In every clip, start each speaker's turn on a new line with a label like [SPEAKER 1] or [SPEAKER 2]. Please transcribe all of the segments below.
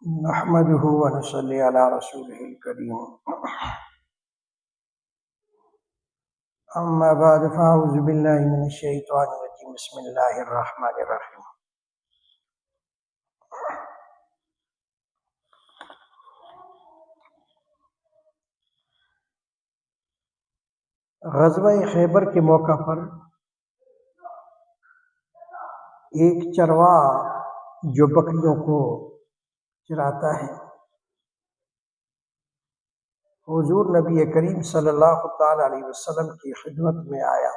[SPEAKER 1] نحمده ونصلي على رسوله الكريم أما بعد فأعوذ بالله من الشيطان الرجيم بسم الله الرحمن الرحيم غزوہ خیبر کے موقع پر ایک چرواہ جو بکریوں کو چراتا ہے حضور نبی کریم صلی اللہ تعالی علیہ وسلم کی خدمت میں آیا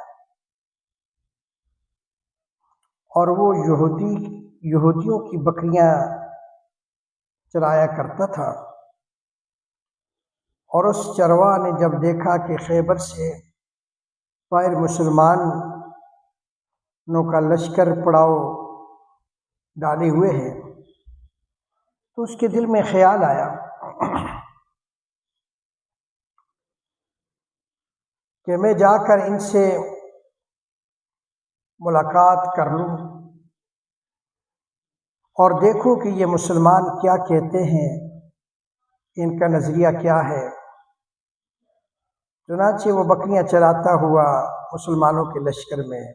[SPEAKER 1] اور وہ یہودیوں کی بکریاں چرایا کرتا تھا، اور اس چرواہ نے جب دیکھا کہ خیبر سے باہر مسلمانوں کا لشکر پڑاؤ ڈالے ہوئے ہے تو اس کے دل میں خیال آیا کہ میں جا کر ان سے ملاقات کر لوں اور دیکھوں کہ یہ مسلمان کیا کہتے ہیں، ان کا نظریہ کیا ہے۔ چنانچہ وہ بکریاں چراتا ہوا مسلمانوں کے لشکر میں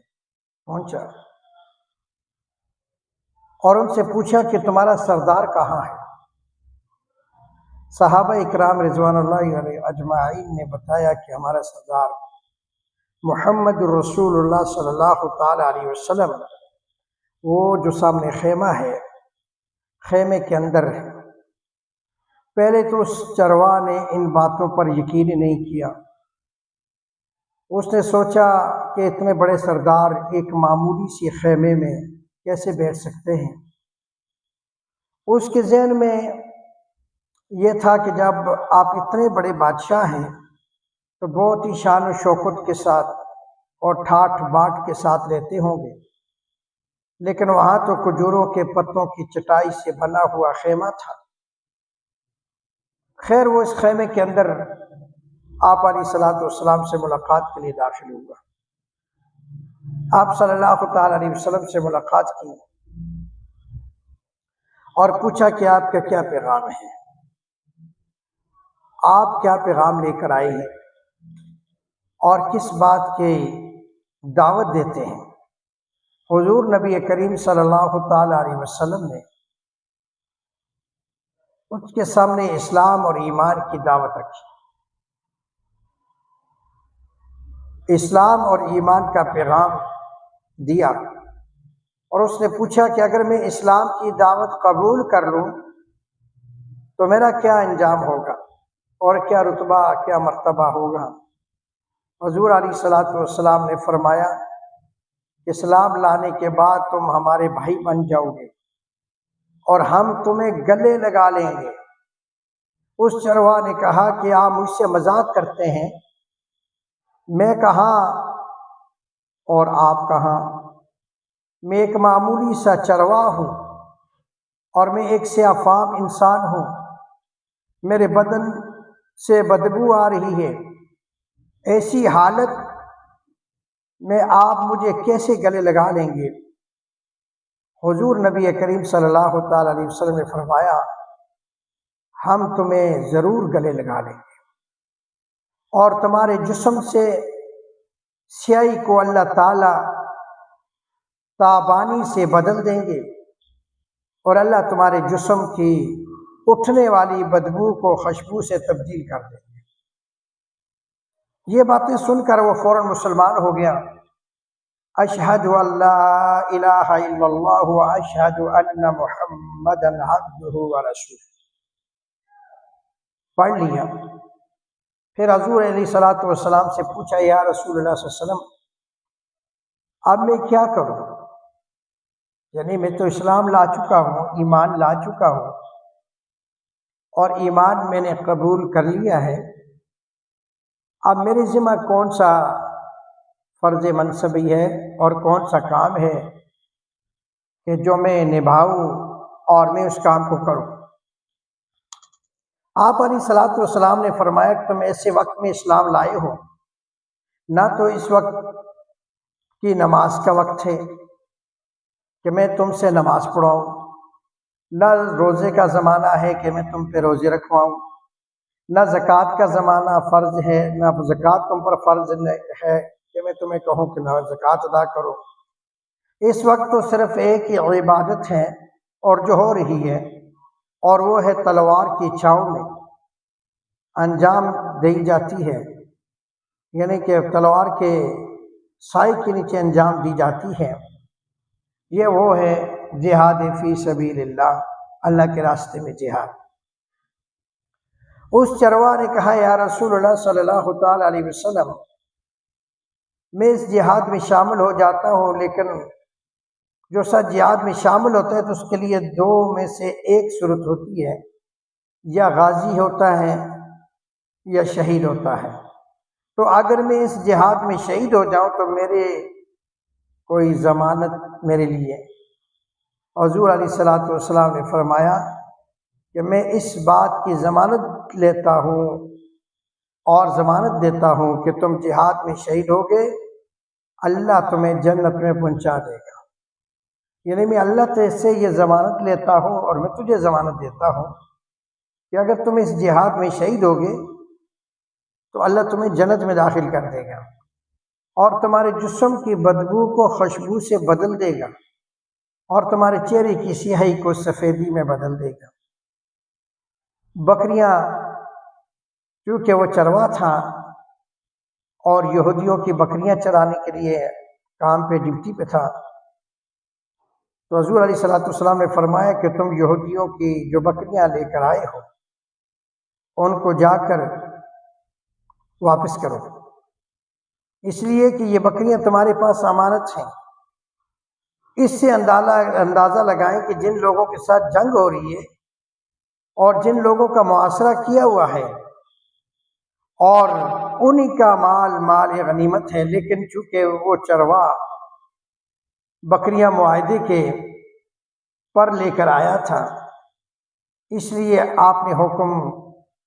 [SPEAKER 1] پہنچا اور ان سے پوچھا کہ تمہارا سردار کہاں ہے؟ صحابہ اکرام رضوان اللہ علیہ اجمعین نے بتایا کہ ہمارا سردار محمد رسول اللہ صلی اللہ تعالی علیہ وسلم وہ جو سامنے خیمہ ہے، خیمے کے اندر ہے۔ پہلے تو اس چرواہ نے ان باتوں پر یقین نہیں کیا، اس نے سوچا کہ اتنے بڑے سردار ایک معمولی سی خیمے میں کیسے بیٹھ سکتے ہیں۔ اس کے ذہن میں یہ تھا کہ جب آپ اتنے بڑے بادشاہ ہیں تو بہت ہی شان و شوکت کے ساتھ اور ٹھاٹ باٹ کے ساتھ رہتے ہوں گے، لیکن وہاں تو کھجوروں کے پتوں کی چٹائی سے بنا ہوا خیمہ تھا۔ خیر وہ اس خیمے کے اندر آپ علیہ الصلوۃ والسلام سے ملاقات کے لیے داخل ہوا۔ آپ صلی اللہ تعالی علیہ وسلم سے ملاقات کی اور پوچھا کہ آپ کا کیا پیغام ہے، آپ کیا پیغام لے کر آئے ہیں اور کس بات کی دعوت دیتے ہیں۔ حضور نبی کریم صلی اللہ تعالی علیہ وسلم نے اس کے سامنے اسلام اور ایمان کی دعوت رکھی، اسلام اور ایمان کا پیغام دیا، اور اس نے پوچھا کہ اگر میں اسلام کی دعوت قبول کر لوں تو میرا کیا انجام ہوگا اور کیا رتبہ کیا مرتبہ ہوگا۔ حضور علیہ الصلوۃ والسلام نے فرمایا کہ اسلام لانے کے بعد تم ہمارے بھائی بن جاؤ گے اور ہم تمہیں گلے لگا لیں گے۔ اس چرواہ نے کہا کہ آپ مجھ سے مذاق کرتے ہیں، میں کہاں اور آپ کہاں؟ میں ایک معمولی سا چرواہ ہوں اور میں ایک سیاہ فام انسان ہوں، میرے بدن سے بدبو آ رہی ہے، ایسی حالت میں آپ مجھے کیسے گلے لگا لیں گے؟ حضور نبی کریم صلی اللہ تعالی علیہ وسلم نے فرمایا ہم تمہیں ضرور گلے لگا لیں گے اور تمہارے جسم سے سیاہی کو اللہ تعالی تابانی سے بدل دیں گے اور اللہ تمہارے جسم کی اٹھنے والی بدبو کو خوشبو سے تبدیل کر دیں گے۔ یہ باتیں سن کر وہ فوراً مسلمان ہو گیا۔ اشہد ان لا الہ الا اللہ واشہد ان محمدا عبدہ ورسولہ پڑھ لیا۔ پھر حضور علیہ الصلوۃ والسلام سے پوچھا یا رسول اللہ صلی اللہ علیہ وسلم اب میں کیا کروں؟ یعنی میں تو اسلام لا چکا ہوں، ایمان لا چکا ہوں اور ایمان میں نے قبول کر لیا ہے، اب میرے ذمہ کون سا فرض منصبی ہے اور کون سا کام ہے کہ جو میں نبھاؤں اور میں اس کام کو کروں؟ آپ علیہ الصلوۃ والسلام نے فرمایا کہ تم ایسے وقت میں اسلام لائے ہو، نہ تو اس وقت کی نماز کا وقت ہے کہ میں تم سے نماز پڑھاؤں، نہ روزے کا زمانہ ہے کہ میں تم پہ روزے رکھواؤں، نہ زکوٰۃ کا زمانہ فرض ہے، نہ زکوٰۃ تم پر فرض ہے کہ میں تمہیں کہوں کہ نہ زکوٰۃ ادا کرو۔ اس وقت تو صرف ایک ہی عبادت ہے اور جو ہو رہی ہے، اور وہ ہے تلوار کی چھاؤں میں انجام دی جاتی ہے، یعنی کہ تلوار کے سائے کے نیچے انجام دی جاتی ہے۔ یہ وہ ہے جہاد فی سبیل اللہ، اللہ کے راستے میں جہاد۔ اس چرواہ نے کہا یا رسول اللہ صلی اللہ تعالی علیہ وسلم، میں اس جہاد میں شامل ہو جاتا ہوں، لیکن جو سچ جہاد میں شامل ہوتا ہے تو اس کے لیے دو میں سے ایک صورت ہوتی ہے، یا غازی ہوتا ہے یا شہید ہوتا ہے۔ تو اگر میں اس جہاد میں شہید ہو جاؤں تو میرے کوئی ضمانت میرے لیے؟ حضور علیہ الصلوۃ والسلام نے فرمایا کہ میں اس بات کی ضمانت لیتا ہوں اور ضمانت دیتا ہوں کہ تم جہاد میں شہید ہوگے، اللہ تمہیں جنت میں پہنچا دے گا۔ یعنی میں اللہ سے یہ ضمانت لیتا ہوں اور میں تجھے ضمانت دیتا ہوں کہ اگر تم اس جہاد میں شہید ہوگے تو اللہ تمہیں جنت میں داخل کر دے گا، اور تمہارے جسم کی بدبو کو خوشبو سے بدل دے گا، اور تمہارے چہرے کی سیاہی کو سفیدی میں بدل دے گا۔ بکریاں، کیونکہ وہ چرواہ تھا اور یہودیوں کی بکریاں چرانے کے لیے کام پہ ڈیوٹی پہ تھا، تو حضور علیہ الصلوۃ والسلام نے فرمایا کہ تم یہودیوں کی جو بکریاں لے کر آئے ہو ان کو جا کر واپس کرو، اس لیے کہ یہ بکریاں تمہارے پاس امانت ہیں۔ اس سے اندازہ لگائیں کہ جن لوگوں کے ساتھ جنگ ہو رہی ہے اور جن لوگوں کا محاصرہ کیا ہوا ہے اور انہی کا مال غنیمت ہے، لیکن چونکہ وہ چرواہ بکریاں معاہدے کے پر لے کر آیا تھا، اس لیے آپ نے حکم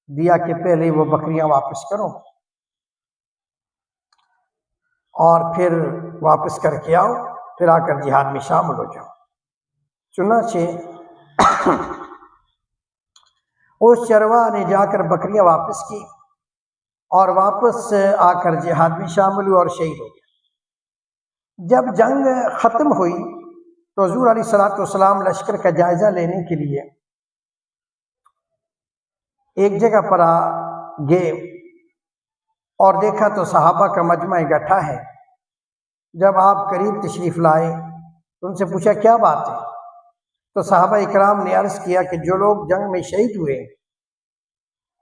[SPEAKER 1] دیا کہ پہلے وہ بکریاں واپس کرو اور پھر واپس کر کے آؤ، پھر آ کر جہاد میں شامل ہو جاؤ۔ چنانچہ اس چرواہ نے جا کر بکریاں واپس کی اور واپس آ کر جہاد میں شامل ہوئے اور شہید ہو گیا۔ جب جنگ ختم ہوئی تو حضور علیہ الصلوۃ والسلام لشکر کا جائزہ لینے کے لیے ایک جگہ پر گئے اور دیکھا تو صحابہ کا مجمع اکٹھا ہے۔ جب آپ قریب تشریف لائے تو ان سے پوچھا کیا بات ہے؟ تو صحابہ اکرام نے عرض کیا کہ جو لوگ جنگ میں شہید ہوئے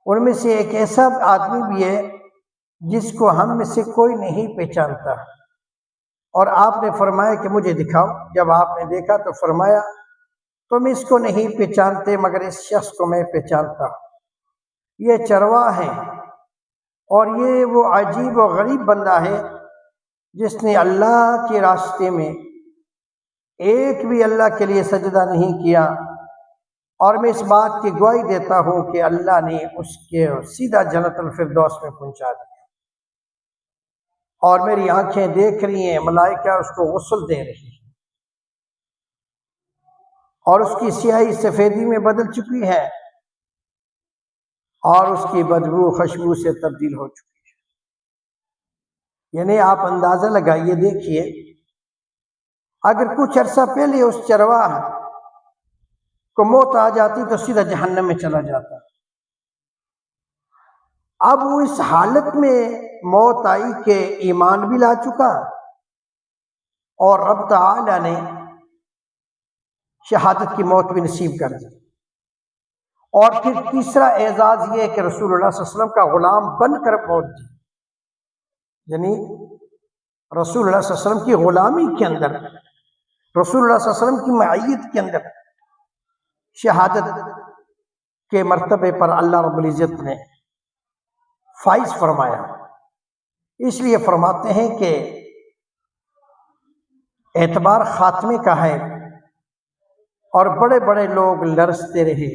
[SPEAKER 1] ان میں سے ایک ایسا آدمی بھی ہے جس کو ہم میں سے کوئی نہیں پہچانتا، اور آپ نے فرمایا کہ مجھے دکھاؤ۔ جب آپ نے دیکھا تو فرمایا تم اس کو نہیں پہچانتے مگر اس شخص کو میں پہچانتا ہوں، یہ چرواہ ہے، اور یہ وہ عجیب و غریب بندہ ہے جس نے اللہ کے راستے میں ایک بھی اللہ کے لیے سجدہ نہیں کیا، اور میں اس بات کی گواہی دیتا ہوں کہ اللہ نے اس کے سیدھا جنت الفردوس میں پہنچا دیا، اور میری آنکھیں دیکھ رہی ہیں ملائکہ اس کو غسل دے رہی ہیں، اور اس کی سیاہی سفیدی میں بدل چکی ہے اور اس کی بدبو خوشبو سے تبدیل ہو چکی ہے۔ یعنی آپ اندازہ لگائیے، دیکھیے اگر کچھ عرصہ پہلے اس چرواہ کو موت آ جاتی تو سیدھا جہنم میں چلا جاتا، اب وہ اس حالت میں موت آئی کہ ایمان بھی لا چکا اور رب تعالی نے شہادت کی موت بھی نصیب کر دی۔ اور پھر تیسرا اعزاز یہ کہ رسول اللہ صلی اللہ علیہ وسلم کا غلام بن کر موت دی، یعنی رسول اللہ صلی اللہ علیہ وسلم کی غلامی کے اندر، رسول اللہ صلی اللہ علیہ وسلم کی معیت کے اندر شہادت کے مرتبے پر اللہ رب العزت نے فائز فرمایا۔ اس لیے فرماتے ہیں کہ اعتبار خاتمے کا ہے، اور بڑے بڑے لوگ لرزتے رہے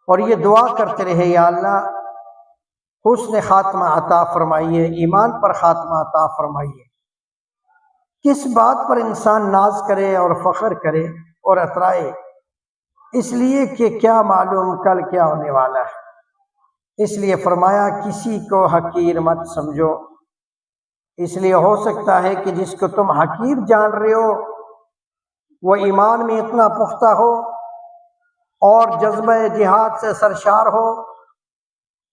[SPEAKER 1] اور یہ دعا کرتے رہے یا اللہ حسن خاتمہ عطا فرمائیے، ایمان پر خاتمہ عطا فرمائیے۔ کس بات پر انسان ناز کرے اور فخر کرے اور اترائے اس لیے کہ کیا معلوم کل کیا ہونے والا ہے، اس لیے فرمایا کسی کو حقیر مت سمجھو، اس لیے ہو سکتا ہے کہ جس کو تم حقیر جان رہے ہو وہ ایمان میں اتنا پختہ ہو اور جذبہ جہاد سے سرشار ہو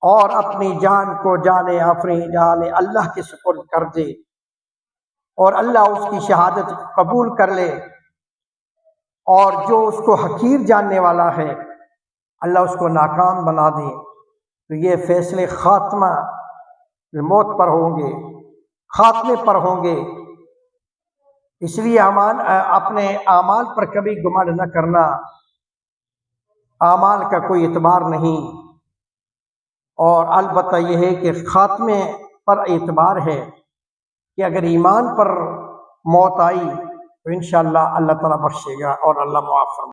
[SPEAKER 1] اور اپنی جان کو جان آفرین جان اللہ کے سپرد کر دے اور اللہ اس کی شہادت قبول کر لے، اور جو اس کو حقیر جاننے والا ہے اللہ اس کو ناکام بنا دے، تو یہ فیصلے خاتمہ موت پر ہوں گے، خاتمے پر ہوں گے۔ اس لیے اپنے اعمال پر کبھی گمنڈ نہ کرنا، اعمال کا کوئی اعتبار نہیں، اور البتہ یہ ہے کہ خاتمے پر اعتبار ہے کہ اگر ایمان پر موت آئی تو انشاءاللہ اللہ تعالیٰ بخشے گا اور اللہ معاف فرمائے گا۔